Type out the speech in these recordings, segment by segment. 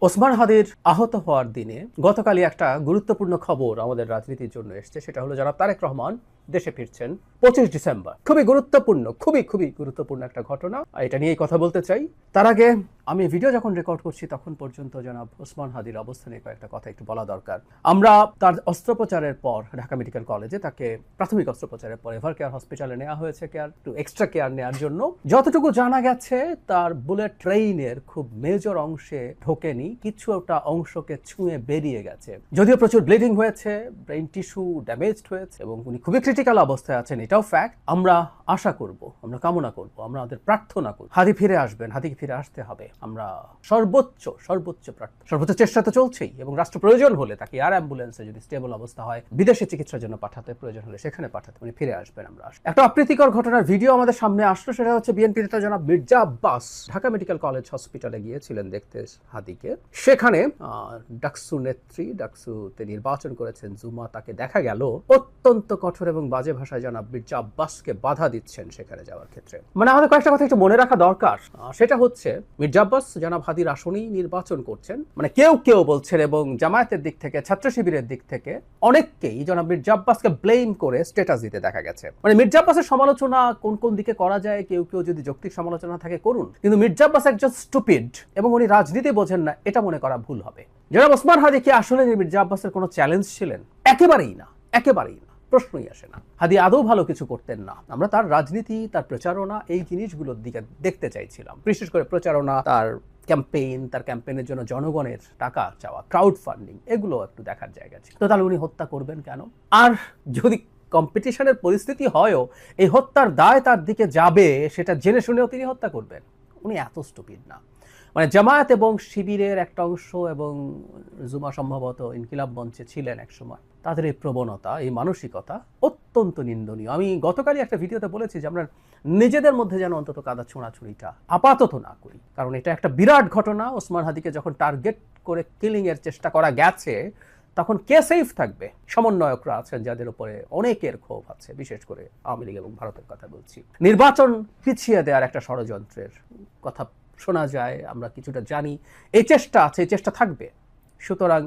ওসমান হাদির আহত হওয়ার দিনে গতকালই একটা গুরুত্বপূর্ণ খবর আমাদের রাজনীতির জন্য এসেছে। সেটা হলো জনাব তারেক রহমান দেশে ফিরছেন 25 ডিসেম্বর। খুবই গুরুত্বপূর্ণ, খুবই গুরুত্বপূর্ণ একটা ঘটনা। এটা নিয়েই কথা বলতে চাই। তার আগে আমি ভিডিও যখন রেকর্ড করছি তখন পর্যন্ত জনাব ওসমান হাদির অবস্থা নিয়ে কয়েকটা কথা একটু বলা দরকার। আমরা তার অস্ত্রোপচারের পর ঢাকা মেডিকেল কলেজে তাকে প্রাথমিক অস্ত্রোপচারের পর এভার কেয়ার হসপিটালে নেওয়া হয়েছে একটু এক্সট্রা কেয়ার নেওয়ার জন্য। যতটুকু জানা গেছে তার বুলেট ট্রেইনের খুব মেজর অংশে ঢোকেনি, কিছু একটা অংশকে ছুঁয়ে বেরিয়ে গেছে। যদিও প্রচুর ব্লিডিং হয়েছে, ব্রেইন টিস্যু ড্যামেজড হয়েছে এবং উনি খুবই ক্রিটিক্যাল অবস্থায় আছেন, এটাও ফ্যাক্ট। আমরা আশা করব, আমরা কামনা করব, আমরা আমাদের প্রার্থনা করব হাদি ফিরে আসবেন, হাদিকে ফিরে আসতে হবে। আমরা সর্বোচ্চ চেষ্টা তো চলছেই এবং রাষ্ট্র প্রয়োজন হলে তাকে এয়ার অ্যাম্বুলেন্সে যদি স্টেবল অবস্থা হয় বিদেশে চিকিৎসার জন্য পাঠাতে, প্রয়োজন হলে সেখানে পাঠাতে, উনি ফিরে আসবেন। আমরা একটা অপ্রীতিকর ঘটনার ভিডিও আমাদের সামনে আসলো। সেটা হচ্ছে বিএনপি নেতা জনাব মির্জা আব্বাস ঢাকা মেডিকেল কলেজ হসপিটালে গিয়েছিলেন দেখতে হাদিকে। সেখানে ডাকসু নেত্রী, ডাকসুতে নির্বাচন করেছেন জুমা, তাকে দেখা গেল অত্যন্ত কঠোর এবং বাজে ভাষায় জনাব মির্জা আব্বাসকে বাধা দিচ্ছেন সেখানে যাওয়ার ক্ষেত্রে। মানে আমাদের কয়েকটা কথা একটু মনে রাখা দরকার। সেটা হচ্ছে মির্জা আব্বাস জনাব হাদির আসনেই নির্বাচন করছেন। মানে কেউ বলছেন এবং জামায়াতের দিক থেকে, ছাত্র শিবিরের দিক থেকে অনেককেই জনাব মির্জা আব্বাসকে ব্লেম করে স্ট্যাটাস দিতে দেখা গেছে। মানে মির্জা আব্বাসের সমালোচনা কোন দিকে করা যায়, কেউ যদি যৌক্তিক সমালোচনা থাকে করুন, কিন্তু মির্জা আব্বাস একজন স্টুপিড এবং উনি রাজনীতি বোঝেন না, এটা মনে করা ভুল হবে। জনাব ওসমান হাদি কি আসলে মির্জা আব্বাসের কোনো চ্যালেঞ্জ ছিলেন? একেবারেই না, প্রশ্নই আসে না। হাদি আদৌ ভালো কিছু করতেন না। আমরা তার রাজনীতি, তার প্রচারণা, এই জিনিসগুলোর দিকে দেখতে চাইছিলাম। বিশেষ করে প্রচারণা, তার ক্যাম্পেইন, তার ক্যাম্পেইনের জন্য জনগণের টাকা চাওয়া, ক্রাউড ফান্ডিং, এগুলো একটু দেখার জায়গা ছিল। তো তাহলে উনি হত্যা করবেন কেন? আর যদি কম্পিটিশনের পরিস্থিতি হয়ও এই হত্যার দায় তার দিকে যাবে, সেটা জেনে শুনেও তিনি হত্যা করবেন? উনি এত স্টুপিড না। মানে জামায়াত এবং শিবিরের একটা অংশ এবং জুমা সম্ভবত ইনকিলাব মঞ্চে ছিলেন একসময়, তাদের এই প্রবণতা, এই মানসিকতা অত্যন্ত নিন্দনীয়। আমি গতকালই একটা ভিডিওতে বলেছি যে আমরা নিজেদের মধ্যে যেন অন্তত কাদা ছোঁড়াছুড়িটা আপাতত না করি, কারণ এটা একটা বিরাট ঘটনা। ওসমান হাদিকে যখন টার্গেট করে কিলিং এর চেষ্টা করা গেছে তখন কে সেফ থাকবে? সমন্বয়করা আছেন যাদের উপরে অনেকের ক্ষোভ আছে, বিশেষ করে আওয়ামী লীগ এবং ভারতের কথা বলছি। নির্বাচন পিছিয়ে দেওয়ার একটা ষড়যন্ত্রের কথা শোনা যায়, আমরা কিছুটা জানি। এই চেষ্টা আছে, এই চেষ্টা থাকবে। সুতরাং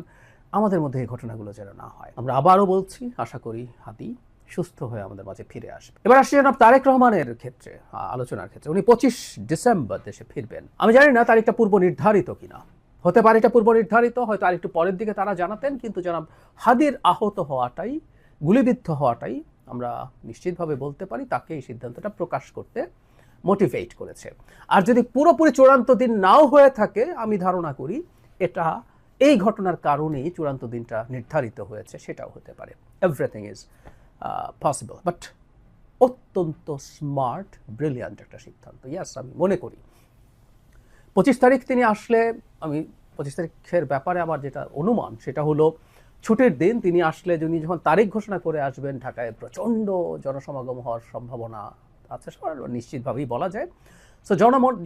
আমাদের মধ্যে এই ঘটনাগুলো যেন না হয়। আমরা আবারও বলছি, আশা করি হাদি সুস্থ হয়ে আমাদের মাঝে ফিরে আসবে। এবার আসছি জনাব তারেক রহমানের ক্ষেত্রে, আলোচনার ক্ষেত্রে। উনি 25 ডিসেম্বর দেশে ফিরবেন। আমি জানি না তারিখটা পূর্ব নির্ধারিত কিনা, হতে পারে এটা পূর্ব নির্ধারিত, হয়তো আরেকটু পরের দিকে তারা জানাতেন। কিন্তু জনাব হাদির আহত হওয়াটাই, গুলিবিদ্ধ হওয়াটাই আমরা নিশ্চিতভাবে বলতে পারি তাকে এই সিদ্ধান্তটা প্রকাশ করতে মোটিভেট করেছে। আর যদি পুরোপুরি চূড়ান্ত দিন নাও হয়ে থাকে, আমি ধারণা করি এটা এই ঘটনার কারণেই চূড়ান্ত দিনটা নির্ধারিত হয়েছে, সেটাও হতে পারে। এভরিথিং ইজ পসিবল, বাট অত্যন্ত স্মার্ট, ব্রিলিয়ান্ট একটা সিদ্ধান্ত। ইয়াস, আমি মনে করি 25 তারিখ তিনি আসলে, আমি 25 তারিখের ব্যাপারে আমার যেটা অনুমান সেটা হলো ছুটির দিন। তিনি আসলে যখন তারিখ ঘোষণা করে আসবেন, ঢাকায় প্রচণ্ড জনসমাগম হওয়ার সম্ভাবনা আছে, নিশ্চিতভাবেই বলা যায়। সো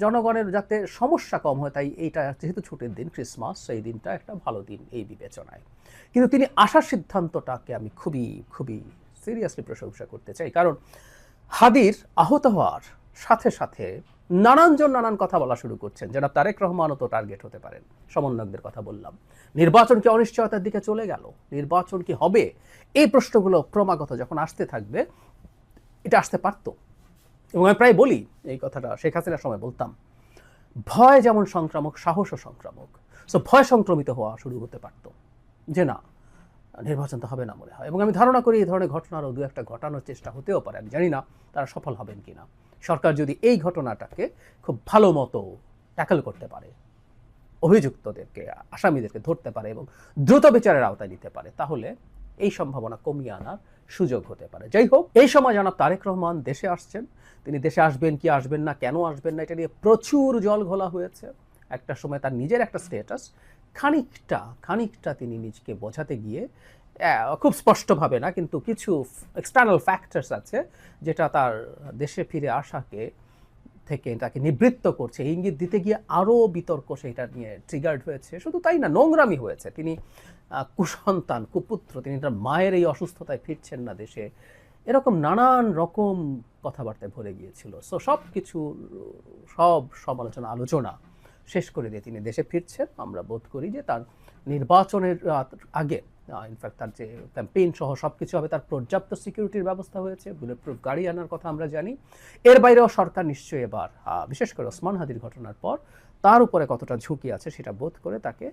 জনগণের যাতে সমস্যা কম হয়, তাই এইটা যেহেতু ছুটির দিন, ক্রিসমাস, সেই দিনটা একটা ভালো দিন এই বিবেচনায়। কিন্তু তিনি আসার সিদ্ধান্তটাকে আমি খুবই সিরিয়াসলি প্রশংসা করতে চাই, কারণ হাদির আহত হওয়ার সাথে সাথে নানানজন নানান কথা বলা শুরু করছেন। যারা তারেক রহমানও তো টার্গেট হতে পারেন। সমন্বয়কদের কথা বললাম। নির্বাচন কি অনিশ্চয়তার দিকে চলে গেল? নির্বাচন কি হবে? এই প্রশ্নগুলো ক্রমাগত যখন আসতে থাকবে, এটা আসতে পারতো। এবং আমি প্রায় বলি এই কথাটা, শেখ হাসিনার সময় বলতাম, ভয় যেমন সংক্রামক, সাহসও সংক্রামক। সো ভয় সংক্রমিত হওয়া শুরু হতে পারতো যে না, নির্বাচন তো হবে না মনে হয়। এবং আমি ধারণা করি এই ধরনের ঘটনারও দু একটা ঘটানোর চেষ্টা হতেও পারে। আমি জানি না তারা সফল হবেন কিনা। সরকার যদি এই ঘটনাটাকে খুব ভালো মতো ট্যাকল করতে পারে, অভিযুক্তদেরকে, আসামিদেরকে ধরতে পারে এবং দ্রুত বিচারের আওতায় নিতে পারে, তাহলে এই সম্ভাবনা কমিয়ে আনার সুযোগ হতে পারে। যাই হোক, এই সময় জনাব তারেক রহমান দেশে আসছেন। তিনি দেশে আসবেন কি আসবেন না, কেন আসবেন না, এটা নিয়ে প্রচুর জল ঘোলা হয়েছে। একটা সময় তার নিজের একটা স্ট্যাটাস খানিকটা তিনি নিজেকে বোঝাতে গিয়ে, খুব স্পষ্টভাবে না, কিন্তু কিছু এক্সটার্নাল ফ্যাক্টরস আছে যেটা তার দেশে ফিরে আসাকে থেকে তাকে নিবৃত্ত করছে, ইঙ্গিত দিতে গিয়ে আরও বিতর্ক সেটা নিয়ে ট্রিগার্ড হয়েছে। শুধু তাই না, নোংরামি হয়েছে। তিনি কুসন্তান, কুপুত্র, তিনি তার মায়ের এই অসুস্থতায় ফিরছেন না দেশে, এরকম নানান রকম কথাবার্তায় ভরে গিয়েছিল। সো সব সমালোচনা, আলোচনা শেষ করে দিয়ে তিনি দেশে ফিরছেন। আমরা বোধ করি যে তার নির্বাচনের আগে ইনফ্যাক্ট তার যে ক্যাম্পেইন সহ সব কিছু হবে, তার পর্যাপ্ত সিকিউরিটির ব্যবস্থা হয়েছে, বুলেট প্রুফ গাড়ি আনার কথা আমরা জানি। এর বাইরেও সরকার নিশ্চয়ই এবার বিশেষ করে ওসমান হাদির ঘটনার পর তার উপরে কতটা ঝুঁকি আছে সেটা বোধ করে তাকে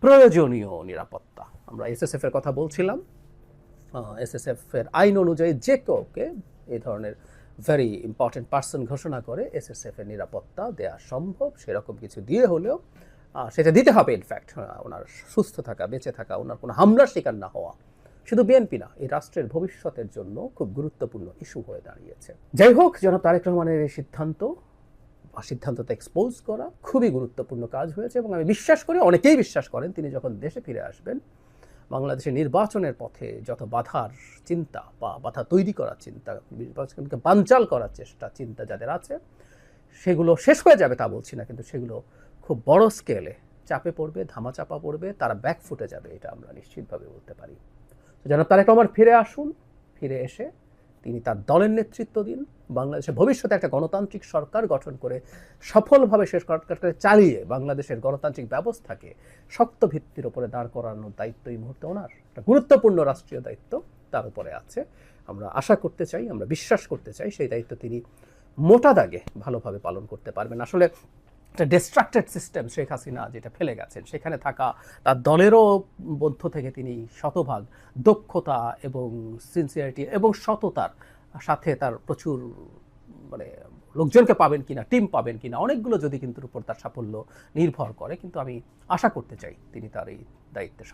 প্রয়োজনীয় নিরাপত্তা, আমরা এসএসএফ এর কথা বলছিলাম, এসএসএফ এর আইন অনুযায়ী যে কাউকে এই ধরনের ভেরি ইম্পর্টেন্ট পার্সন ঘোষণা করে এসএসএফ এর নিরাপত্তা দেওয়া সম্ভব। সেরকম কিছু দিয়ে হলেও সেটা দিতে হবে। ইনফ্যাক্ট ওনার সুস্থ থাকা, বেঁচে থাকা, ওনার কোনো হামলার শিকার না হওয়া শুধু বিএনপি না, এই রাষ্ট্রের ভবিষ্যতের জন্য খুব গুরুত্বপূর্ণ ইস্যু হয়ে দাঁড়িয়েছে। যাই হোক, জনাব তারেক রহমানের এই সিদ্ধান্ততে এক্সপোজ করা খুবই গুরুত্বপূর্ণ কাজ হয়েছে এবং আমি বিশ্বাস করি, অনেকেই বিশ্বাস করেন, তিনি যখন দেশে ফিরে আসবেন বাংলাদেশের নির্বাচনের পথে যত বাধার চিন্তা বা বাধা তৈরি করার চিন্তা, নির্বাচনকে বানচাল করার চিন্তা যাদের আছে, সেগুলো শেষ হয়ে যাবে তা বলছি না, কিন্তু সেগুলো খুব বড় স্কেলে চাপে পড়বে, ধামাচাপা পড়বে, তারা ব্যাক ফুটে যাবে, এটা আমরা নিশ্চিতভাবে বলতে পারি। জনাব তারেক রহমান ফিরে আসুন, ফিরে এসে তিনি তার দলের নেতৃত্ব দিন, বাংলাদেশের ভবিষ্যতে একটা গণতান্ত্রিক সরকার গঠন করে সফলভাবে শেষ সরকারকে চালিয়ে বাংলাদেশের গণতান্ত্রিক ব্যবস্থাকে শক্ত ভিত্তির উপরে দাঁড় করানোর দায়িত্ব এই মুহূর্তে ওনার, একটা গুরুত্বপূর্ণ রাষ্ট্রীয় দায়িত্ব তার উপরে আছে। আমরা আশা করতে চাই, আমরা বিশ্বাস করতে চাই সেই দায়িত্ব তিনি মোটা দাগে ভালোভাবে পালন করতে পারবেন। আসলে একটা ডিস্ট্রাক্টেড সিস্টেম শেখ হাসিনা যেটা ফেলে গেছেন, সেখানে থাকা তার দলেরও মধ্য থেকে তিনি শতভাগ দক্ষতা এবং সিনসিয়ারিটি এবং সততার সাথে তার প্রচুর মানে লোকজনকে পাবেন কিনা, টিম পাবেন কিনা, অনেকগুলো যদি কিন্তু উপর তার সাফল্য নির্ভর করে, কিন্তু আমি আশা করতে চাই তিনি তার এই দায়িত্বে সফল